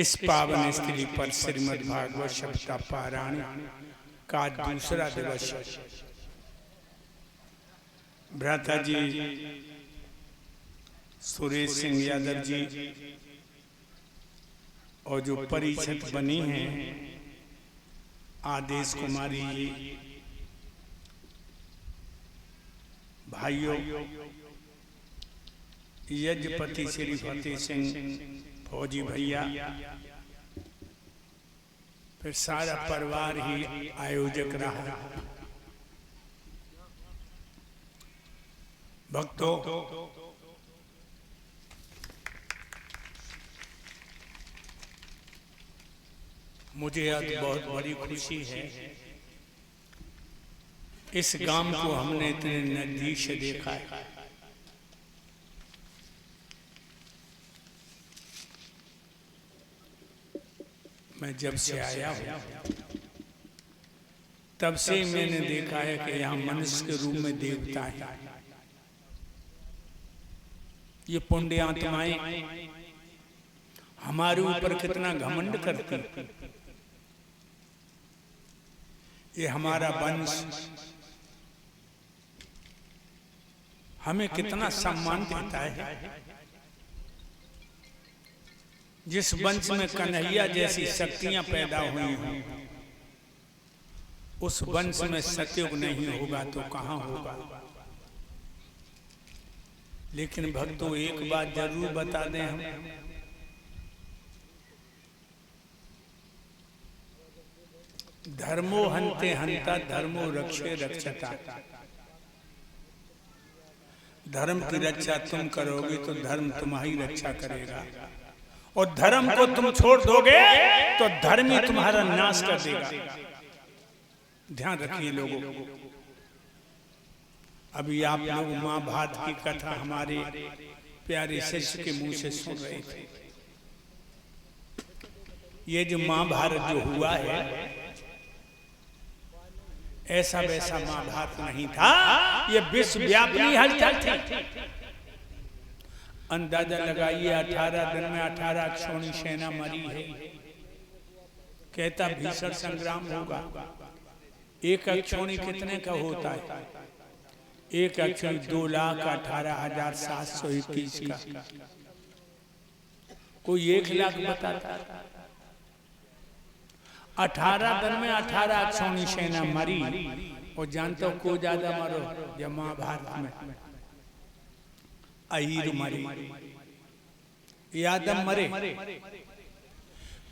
इस पावन स्त्री पर श्रीमद् भागवत सप्ताह पारायण का दूसरा दिवस। भ्राता जी सुरेश सिंह यादव जी और जो परिषद बनी है आदेश कुमारी जी, भाइयों, यज्ञपति श्री फतेह सिंह फौजी भैया, फिर सारा परिवार ही आयोजक रहा। भक्तों, मुझे आज बहुत बड़ी खुशी है। इस गांव को हमने इतने नजदीक से देखा है। मैं जब से आया हूं तब से मैंने देखा है कि यहाँ मनुष्य के रूप में देवता है। ये पुण्य आत्माएं हमारे ऊपर कितना घमंड करती, ये हमारा वंश हमें कितना सम्मान देता है। जिस वंश में कन्हैया जैसी शक्तियां पैदा हुई हों, उस वंश में सतयुग नहीं होगा तो कहां होगा। लेकिन भक्तों, एक बात जरूर बता दें हम, धर्मो हन्ते हन्ता धर्मो रक्षे रक्षता। धर्म की रक्षा तुम करोगे तो धर्म तुम्हारी रक्षा करेगा, और धर्म को तुम छोड़ दोगे तो धर्म ही तुम्हारा नाश कर देगा। ध्यान रखिए लोगों। अभी आप लोग महाभारत की कथा हमारे प्यारे शिष्य के मुंह से सुन रहे थे। ये जो महाभारत जो हुआ है, ऐसा वैसा महाभारत नहीं था, ये विश्वव्यापी हलचल थी। अंदाजा लगाइए, 18 दिन में 18 अक्षौणी सेना मरी है। कहता भीषण संग्राम होगा। एक अक्षौणी कितने का होता है? एक अक्षौणी 2,18,721 का। कोई 1 लाख बताता। 18 दिन में 18 अक्षौणी सेना मरी। और जानते हो को ज्यादा मरो? जब महाभारत में अहीर मरे, यादव मरे,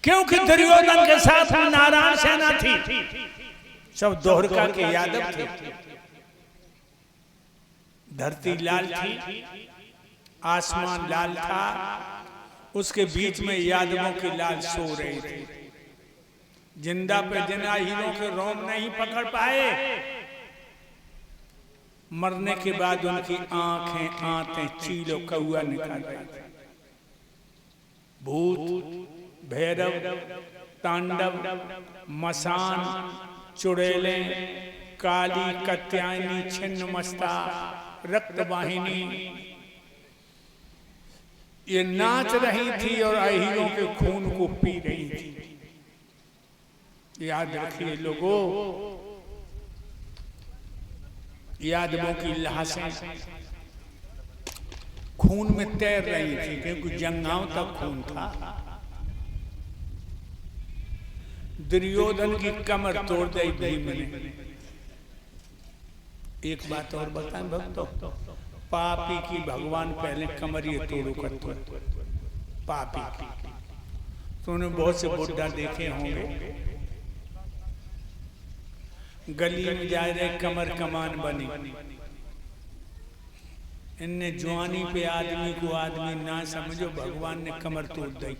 क्योंकि दुर्योधन के साथ नारायण सेना थी। सब दोहरका के यादव थे। धरती लाल थी, आसमान लाल था, उसके बीच में यादवों के लाल सो रहे थे। जिंदा पे जिंदा हीरों के रोम नहीं पकड़ पाए। मरने के बाद उनकी आंखें आंतें चीलो कौआ निकाल रही थी। भूत, भैरव, तांडव, मसान, चुड़ैले, काली, कात्यायनी, छिन्नमस्ता, रक्तवाहिनी, ये नाच रही थी और अहीरों के खून को पी रही थी। याद रखिए लोगों, यादवों की लाशें खून में तैर रही थी, क्योंकि जंगाओं तक खून था। दुर्योधन की कमर तोड़ दी भीम ने। एक बात और बताएं भक्तों, पापी की भगवान पहले कमर ये तोड़ो करते, पापी की। तूने बहुत से बुढ़ा देखे होंगे, गली में जा रहे कमर कमान बनी। इनने जवानी पे आदमी को आदमी ना समझो, भगवान ने कमर तोड़ दी।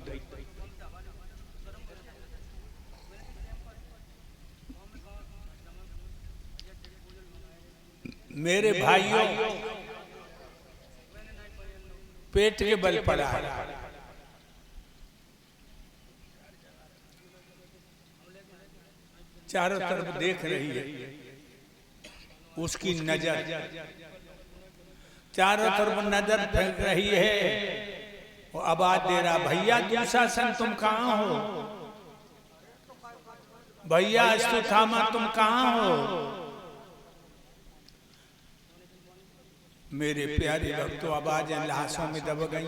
मेरे भाइयों, पेट के बल पड़ा है। चारों तरफ देख रही है, उसकी नजर चारों तरफ नजर फेंक रही है। वो आवाज दे रहा, भैया दुशासन तुम कहाँ हो, भैया अश्वत्थामा तुम कहाँ हो। मेरे प्यारे भक्तों, आवाजें लाशों में दब गई।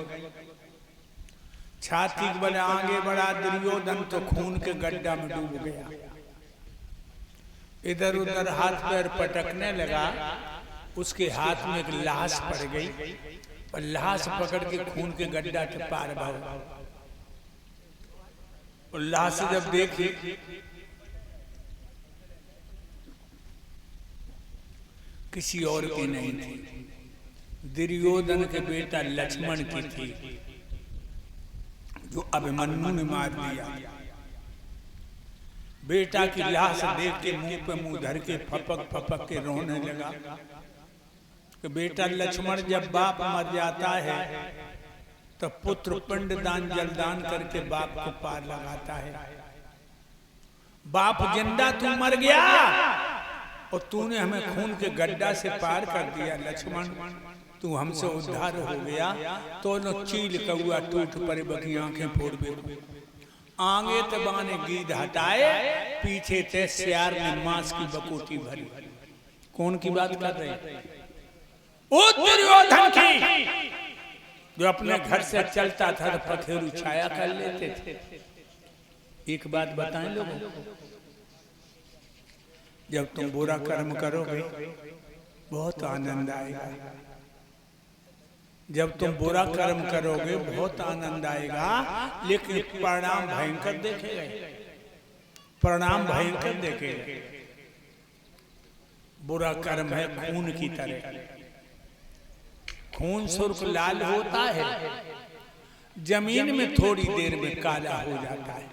छाती के बल आगे बढ़ा दुर्योधन तो खून के गड्ढा में डूब गया। इधर उधर हाथ पैर पटकने लगा। उसके हाथ में एक लाश पड़ गई और लाश पकड़ के खून के गड्ढा के पार भागा। और लाश जब देखी किसी और की नहीं थी, दुर्योधन के बेटा लक्ष्मण की थी, जो अभिमन्यु ने मार दिया। बेटा की लाश देख के मुंह पे मुंह धर के फपक फपक के रोने लगा कि बेटा लक्ष्मण जब बाप मर जाता है तो पुत्र पिंड दान जलदान करके बाप को पार लगाता है। बाप जिंदा, तू मर गया और तूने हमें खून के गड्ढा से पार कर दिया। लक्ष्मण तू हमसे उद्धार हो गया तो नो चील कौआ टूट पड़े बकी आंखें फोड़ बेकू। आगे तबाने गीध हटाए, पीछे थे सियार ने मांस की बकोटी भरी। कौन की बात कर रहे? ओ दुर्योधन की, जो अपने घर से चलता था तो पखेरु छाया कर लेते थे। एक बात बताएं लोगों, जब तुम बुरा कर्म करोगे बहुत आनंद आएगा। जब तुम बुरा कर्म करोगे बहुत आनंद आएगा, लेकिन परिणाम भयंकर देखेगा। परिणाम भयंकर देखेगा। बुरा कर्म है खून की तरह। खून सुर्ख लाल होता है, जमीन में थोड़ी देर में काला हो जाता है।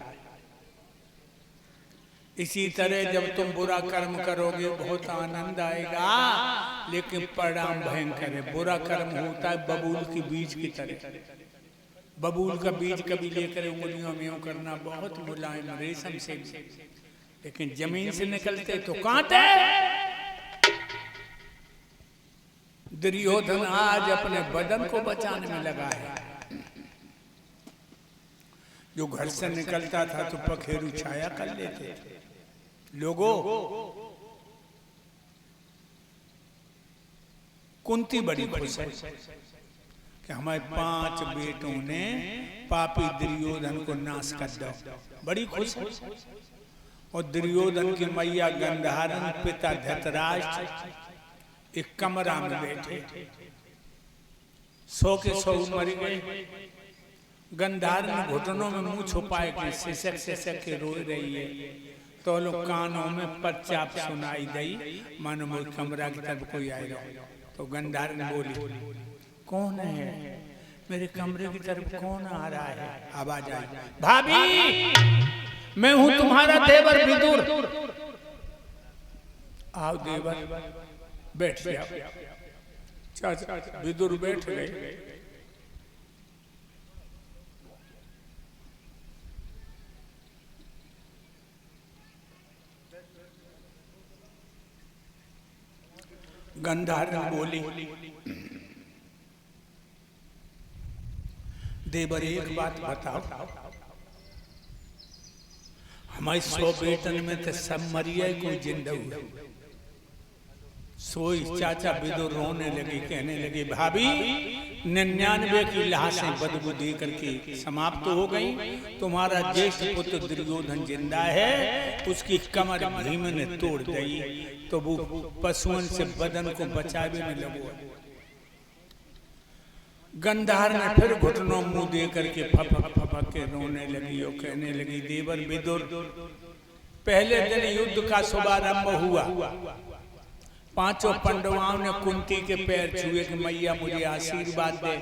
इसी तरह जब तुम बुरा कर्म करोगे बहुत आनंद आएगा, लेकिन परिणाम भयंकर है। बुरा कर्म होता है बबूल की बीज की तरह। बबूल का बीज कभी लेकर उंगलियों में करना बहुत मुलायम रेशम से, लेकिन जमीन से निकलते तो कांटे। दुर्योधन आज अपने बदन को बचाने में लगा है। जो घर से निकलता था तो पखेरु छाया कर लेते थे। लोगों, कुंती बड़ी खुश है कि हमारे 5 बेटों ने पापी दुर्योधन को नाश कर दो। बड़ी खुश है। और दुर्योधन की मैया गंधारण, पिता धृतराष्ट्र एक कमरा में बैठे 100 के 100 मर गए। गंधारण घुटनों में मुंह छुपाए के सिसक सिसक के रो रही है। तो लोग कानों में पच्चाप सुनाई गई, मानो मोर कमरा की तरफ कोई आएगा। तो गंधारण बोली, कौन है मेरे कमरे की तरफ, कौन आ रहा है? आवाज आई, भाभी मैं हूं तुम्हारा देवर विदुर। आओ देवर, बैठ गया। चाचा विदुर बैठ गए। गंधारण बोली, देवर एक बात बताओ, हमारे 100 बेटन में तो सब मरिया, कोई जिंदा हुआ? सोई चाचा विदुर रोने लगे, कहने लगे, भाभी 99 की लाशें बदबू दे करके समाप्त हो गई। तुम्हारा ज्येष्ठ पुत्र दुर्योधन जिंदा है, उसकी कमर भीम ने तोड़ दी, तो वो पशुओं से बदन को बचावे में लगो। गंधार ने फिर घुटनों मुंह दे करके फपक फपक के रोने लगी और कहने लगी, देवर विदुर, पहले दिन युद्ध का शुभारंभ हुआ। 5 पांडवों ने कुंती के पैर छुए कि मैया मुझे आशीर्वाद दे।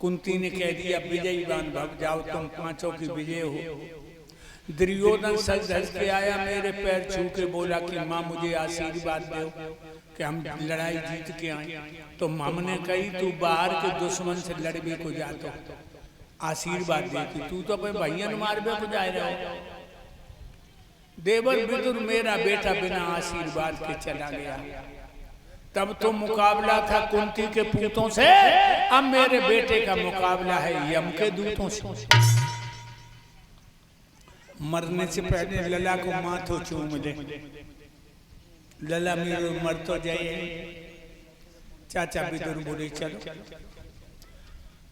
कुंती ने कह दिया, विजयी बान भग जाओ, तुम 5 की विजय हो। दुर्योधन सज धज के आया, मेरे पैर छू के बोला कि माँ मुझे आशीर्वाद दो कि हम लड़ाई जीत के आए। तो माम ने कही, तू बाहर के दुश्मन से लड़बे को जातो, आशीर्वाद देती, तू तो अपने भैया मारबे को जा रहा हो। देवर विदुर मेरा बेटा बिना आशीर्वाद के चला गया। तब तो मुकाबला था कुंती के पूतों से, अब मेरे बेटे का मुकाबला है यम के दूतों से। मरने से पहले लला को माथो चूम ले, लला मेरो मर तो जाए। चाचा विदुर बोले चलो,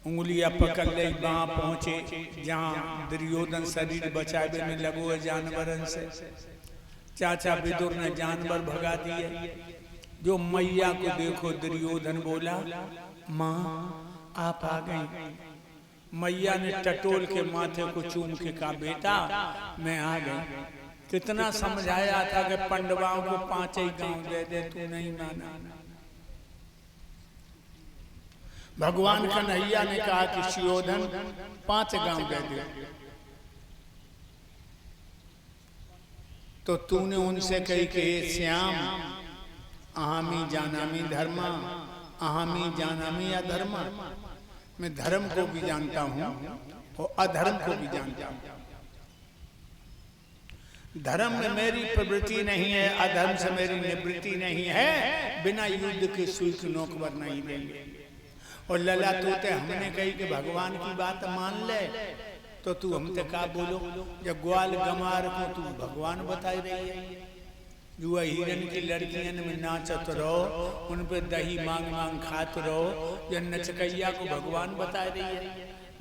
उंगलियां पकड़ ले, वहां पहुंचे जहां दुर्योधन शरीर बचावे में लगो है जानवरन से। चाचा विदुर ने जानवर भगा दिए। जो मैया को देखो दुर्योधन बोला, माँ आप आ गई। मैया ने टटोल के माथे को चूम के कहा, बेटा मैं आ गई। कितना समझाया था कि पांडवों को 5 ही गांव दे दे, तू नहीं माना। भगवान कन्हैया ने कहा कि सुयोधन 5 गांव दे दे। तो तूने उनसे कही कि श्याम अहमी जानामी धर्मा, अहमी जानामी अधर्मा। मैं धर्म को भी जानता हूं और अधर्म को भी जानता हूं। धर्म में मेरी प्रवृत्ति नहीं है, अधर्म से मेरी निवृत्ति नहीं है। बिना युद्ध के सुई की नोक पर नहीं देंगे। और लला तोते हमने कही कि भगवान की बात मान ले, तो तू हमसे का बोलो। जब ग्वाल गमार को तू भगवान बताई रही है। जुआ हिरन की लड़कियन में नाचत रहो, उन पे दही मांग मांग खात रहो, या नचकैया को भगवान बता रही है।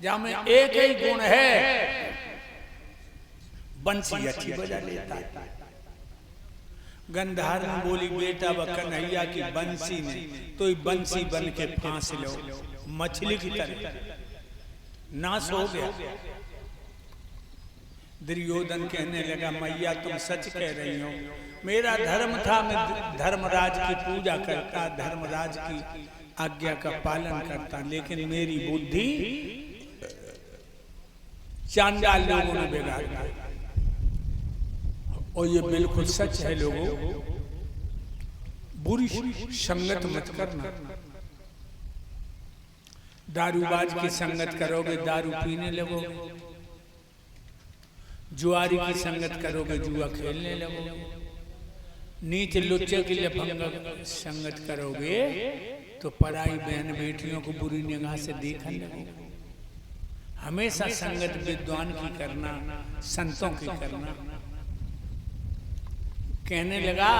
जहाँ में एक ही गुण है, बंसी अच्छी बजा लेता है। गंधार में बोली, बेटा व कन्हैया की बंसी में तो बंसी बन के फांस लो, मछली की तरह नाश हो गया। दुर्योधन कहने लगा, मैया तुम सच कह रही हो। मेरा धर्म था, मैं धर्मराज की पूजा करता, धर्मराज की आज्ञा का पालन करता, लेकिन मेरी बुद्धि चांडाल लोगों ने बिगाड़ दी। और ये बिल्कुल सच है लोगों, बुरी संगत मत करना। दारूबाज की संगत करोगे दारू पीने लगोगे, जुआरी की संगत करोगे जुआ खेलने लगोगे, नीच लुच्चे की लफंगा संगत करोगे तो पराई बहन बेटियों को बुरी निगाह से देखने लगोगे। हमेशा संगत विद्वान की करना, संतों की करना। कहने लगा,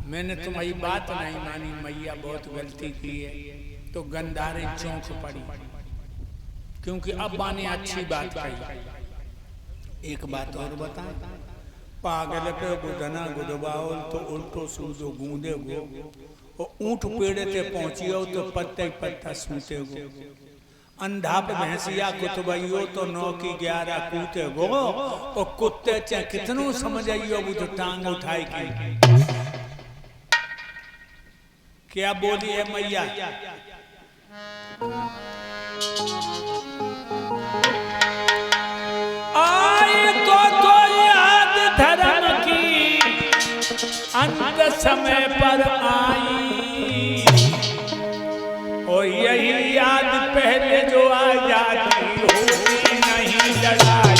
मैंने तुम्हारी बात नहीं मानी, मैया बहुत गलती की है। तो गंधारे चौंक पड़ी, क्योंकि अब माने अच्छी बात कही। एक बात और बता, पागल पे गुदना गुदबाओ तो उल्टो सूदो गूंदे गो, और ऊंट पेड़ ते पहुंचियो तो पत्ते पत्ता सूते गो। अंधा पे भैंसिया कुतबइयो तो 9 की 11 कूते गो, और कुत्ते चाहे कितनो समझाइयो वो तो टांग उठाई की। क्या बोली है मैया? आए तो याद धर्म की अंत समय पर आई, और यही याद पहले जो आ जाती होती नहीं लड़ाई।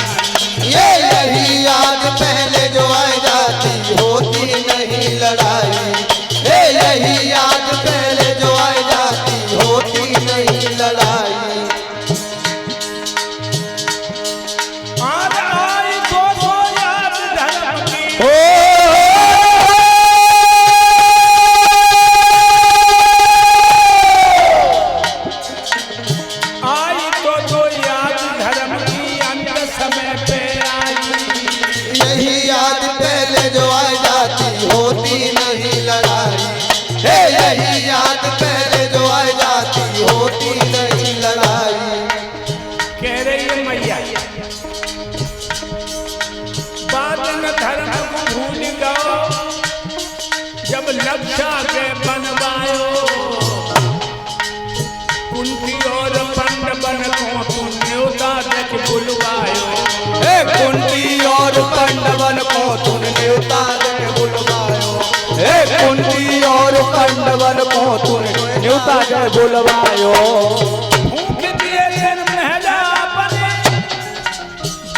यही याद पहले जो आ जाती होती नहीं लड़ाई। यही याद पहले जो आ जाती होती नहीं लड़ाई। आज आई तो याद धर्म की, आई तो याद धर्म की अंत समय पे आई। यही याद पहले जो आ जाती होती नहीं लड़ाई। यही याद पहले जो आ जाती होती नहीं लड़ाई। कह रही है मैया, बाद में धर्म को भूल गओ, जब लक्षा के बनवायो। कुंती और पांडवन को तुम न्योता देख बुलवायो। कुंती और पांडवन को तुम न्योता देख बुलवायो। कुंती और पांडवन को तुम न्योता देख बुलवायो। फूंक दिए महला बने,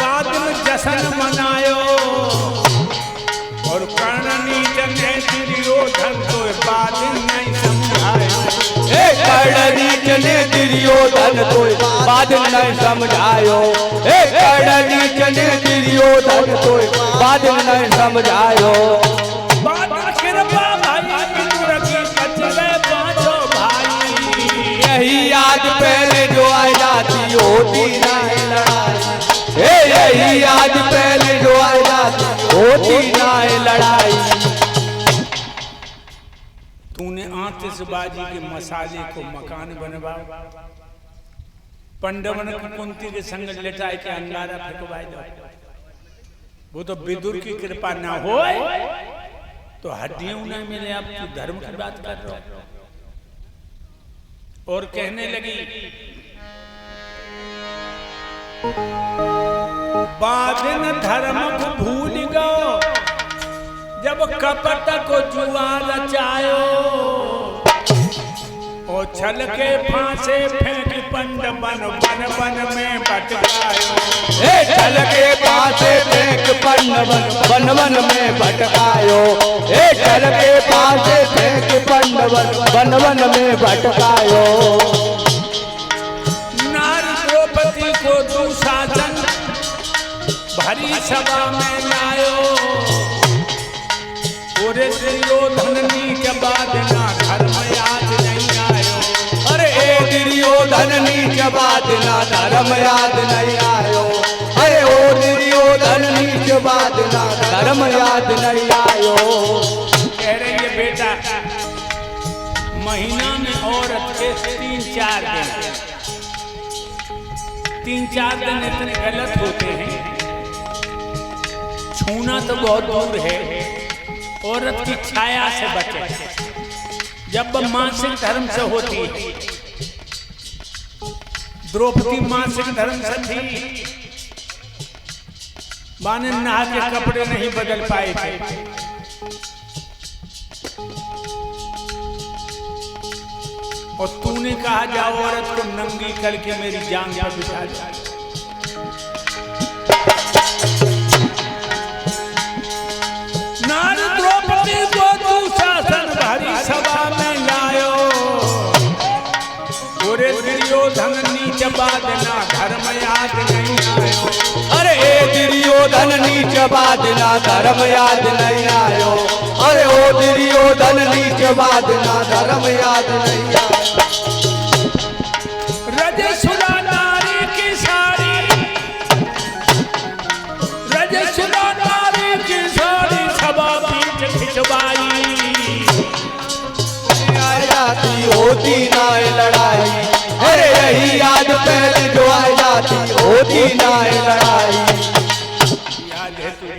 बाद में जश्न मनायो। और कर्णनी जने दुर्योधन को बात नहीं समझायो। हे कर्ण नीच ने दुर्योधन तोय बात नहीं समझायो। हे कर्ण नीच ने दुर्योधन तोय बात नहीं समझायो। बात कृपा भाई विदुर की बचले पांचों भाई। यही याद पहले जो आ जाती होती नहीं लड़ाई। हे यही याद पहले जो आ जाती होती नहीं लड़ाई। तूने आतिशबाजी के मसाले को मकान बनवा, पंडवन को कुंती के संग लेटाए के अंगारा फेंकवाए दो। वो तो विदुर की कृपा ना हो तो हड्डियां नहीं मिले। आप तू धर्म की बात कर रहे हो। और कहने लगी बाधिन धर्म को भूल गो जब कपट को जुआ रचायो। और छल के फांसे फेंक पंड बन बन बन में भटकायो। हे छल के फांसे फेंक पंड बन बन में भटकायो। हे छल के फांसे फेंक पंड बन बन में भटकायो। नारी द्रौपदी को दुशासन भरी सभा में लायो। पूरे दुर्योधन नीच बात ना धर्म याद नहीं आयो। अरे ए दुर्योधन नीच बात ना धर्म याद नहीं आयो। अरे ओ दुर्योधन नीच बात ना धर्म याद नहीं आयो। कह रही है बेटा महीना में औरत के 3-4 दिन इतने गलत होते हैं। छूना तो बहुत दूर है। औरत की छाया से बचे जब मासिक धर्म से होती है। द्रौपदी मासिक धर्म से थी। माने नहा के कपड़े नहीं बदल पाए थे। और तूने कहा जाओ औरत को नंगी करके मेरी जांग पर बिठा दो। नारी द्रौपदी को दुशासन भरी सभा में लायो। पूरे दुर्योधन नीच बात ना धर्म याद नहीं आयो। अरे ए दुर्योधन नीच बात ना धर्म याद नहीं आयो। अरे ओ दुर्योधन नीच बात ना धर्म याद नहीं आयो। रजसुरा नारी की साड़ी, रजसुरा नारी की साड़ी सभा बीच खिंचवाई। आ जाती होती ना लड़ाई। अरे यही याद पहले जो आ जाती होती ना लड़ाई। याद है तुझे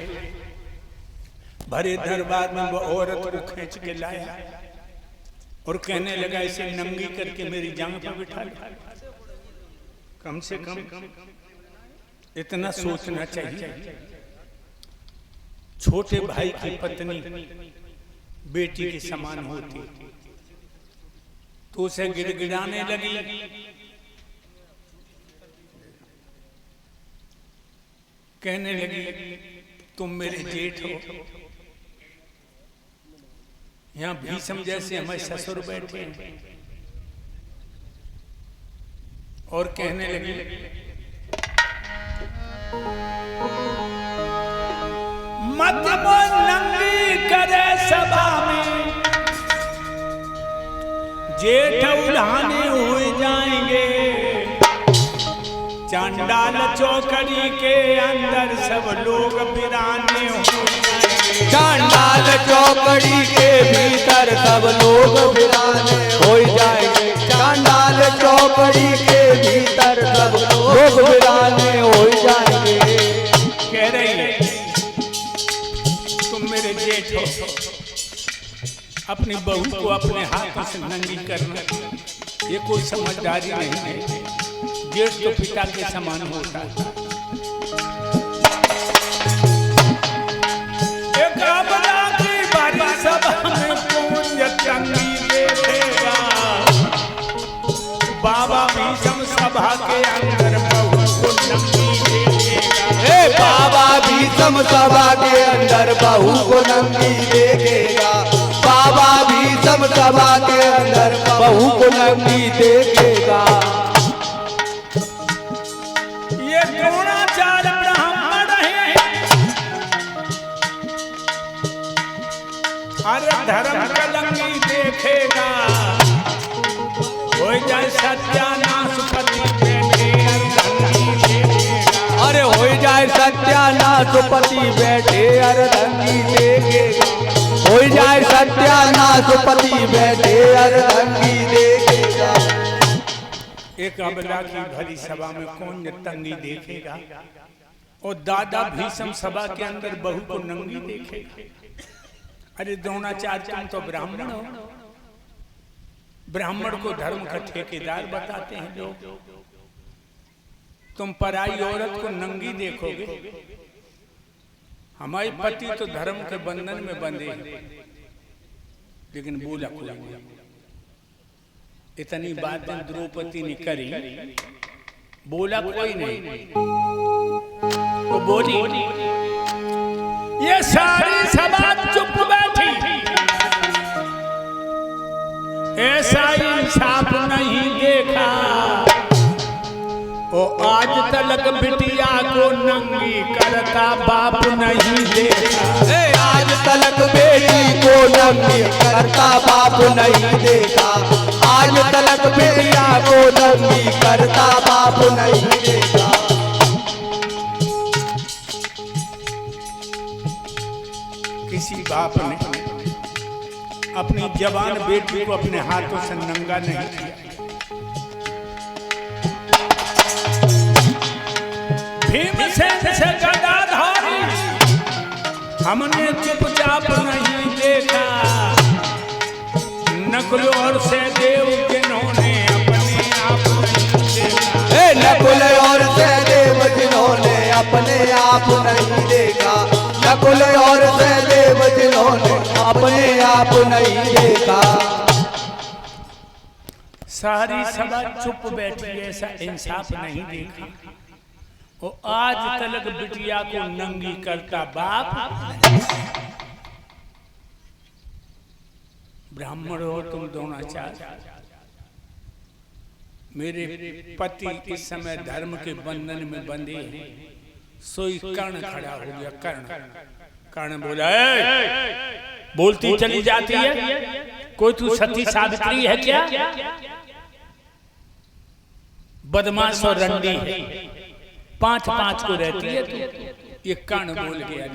भरे दरबार में वो औरत को खींच के लाया और कहने लगा इसे नंगी करके मेरी जांग पर बिठा ले। कम से कम इतना सोचना चाहिए। छोटे भाई की पत्नी बेटी के समान होती तो उसे गिड़गिड़ाने लगी। कहने लगी तुम मेरे जेठ हो। यहाँ भीष्म जैसे हमारे ससुर बैठे हैं। और कहने लगी मत नंगी करे सभा में जेठ उल्हाने हो जाएंगे। चांडाल चौकड़ी के अंदर सब लोग वीराने हो जाएंगे। चांडाल चौकड़ी के भीतर सब लोग वीराने हो जाएंगे। चांडाल चौकड़ी के भीतर सब लोग वीराने हो जाएंगे। कह रही है तुम मेरे जेठ हो। अपनी बहू को अपने हाथों से नंगी करना ये कोई समझदारी नहीं है। जेठ तो पिता के समान होता है। एक आपदा की बारी सभा में कुंज चंगी देखेगा। बाबा भीष्म सभा के अंदर बहू को नंगी देखेगा। हे बाबा भीष्म सभा के अंदर बहू को नंगी देखेगा। बाबा भीष्म सम सभा के अंदर बहू को नंगी देखेगा। ये द्रोणाचार्य ब्राह्मण है, अरे धर्म कलंगी देखेगा, हो जाए सत्यानाश पति बैठे अर्धंगी देखेगा। अरे हो जाए सत्यानाश पति बैठे अर्धंगी देखेगा। हो जाए सत्यानाश पति बैठे अर्धंगी देखेगा। एक अबला की भरी सभा में कौन नंगी देखेगा, और दादा भीष्म सभा के अंदर बहू को नंगी देखेगा। अरे द्रोणाचार्य तुम तो ब्राह्मण हो, ब्राह्मण को धर्म का ठेकेदार बताते हैं लोग, तुम पराई औरत को नंगी देखोगे। हमारे पति तो धर्म के बंधन में बंधे हैं, लेकिन बोला कोई नहीं। इतनी बातें द्रौपदी ने करी, बोला कोई नहीं। तो बोली, ये सारी सभा चुप बैठी, ऐसा इंसाफ नहीं देखा। ओ आज तलक बिटिया को नंगी करता बाप नहीं देखा। आज तलक बेटी को नंगी करता बाप नहीं देखा। आज तलक बेटिया को नंगी करता बाप नहीं देखा। किसी बाप ने अपनी जवान बेटी को अपने हाथों से नंगा नहीं किया। भीमसेन से गदा धारी हमने चुपचाप नहीं देखा। नकुल और सहदेव जिन्होंने अपने आप नहीं देखा। नकुल और सहदेव जिन्होंने अपने आप नहीं देखा। नकुल और सहदेव जिन्होंने अपने आप नहीं देखा। सारी सभा चुप बैठी, ऐसा इंसाफ नहीं देखा। वो आज तलक बिटिया को नंगी करता बाप। ब्राह्मण हो तुम द्रोणाचार्य, मेरे पति इस समय धर्म के बंधन में बंधे हैं। सोई कर्ण खड़ा हो गया। कर्ण बोला, बोलती चली जाती है, कोई तू सती सावित्री है क्या? बदमाश और रंडी है, 5-5 को रहती है तू। ये कर्ण बोल गया।